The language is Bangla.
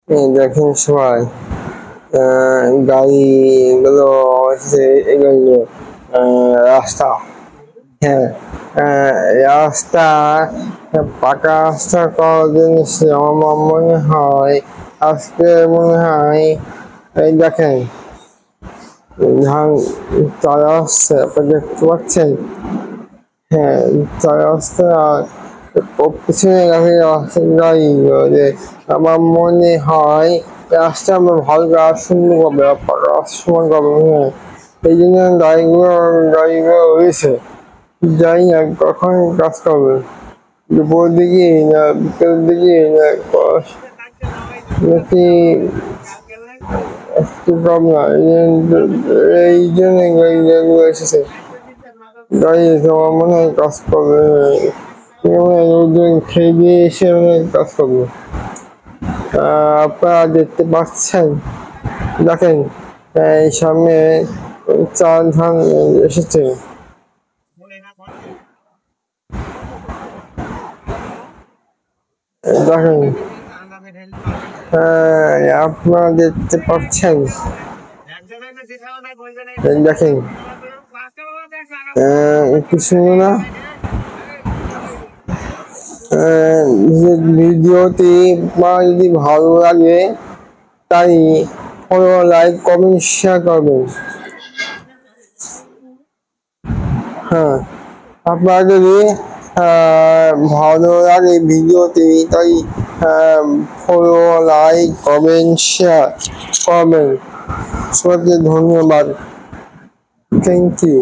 এই দেখেন সবাই, গাড়িগুলো এগুলো রাস্তা, হ্যাঁ, রাস্তা, পাকা রাস্তা করার জন্য আমার মনে হয় আজকে মনে হয় এই দেখেন ধান চলা আসছে, আপনি দেখতে পাচ্ছেন? হ্যাঁ, চলা আসছে। আর পিছনে গাড়িগুলো যে আমার মনে হয় রাস্তা আমরা ভালো করা সুন্দর হবে, পাকা রাস্তা সমান করবে। হ্যাঁ, এই জন্য গাড়িগুলো রয়েছে। জানি না কখন কাজ করবে, দুপুরের দিকে না বিকেলের দিকে না নাকি একটু কম না। এই জন্য গাড়িগুলো এসেছে, গাড়ি এসে আমার মনে হয় কাজ করবে, লোকজন খেয়ে দিয়ে এসে মনে হয় কাজ করবে। আপনারা দেখতে পাচ্ছেন, দেখেন এই সামনে চাল ধান এসেছে। দেখেন, আপনারা দেখতে পাচ্ছেন, দেখেন কিছু না। ভিডিওটি যদি ভালো লাগে তাই ফলো, লাইক, কমেন্ট, শেয়ার করবেন। হ্যাঁ, আপনার যদি ভালো লাগে ভিডিওটি তাই ফলো, লাইক, কমেন্ট, শেয়ার করবেন। সবাইকে ধন্যবাদ, থ্যাংক ইউ।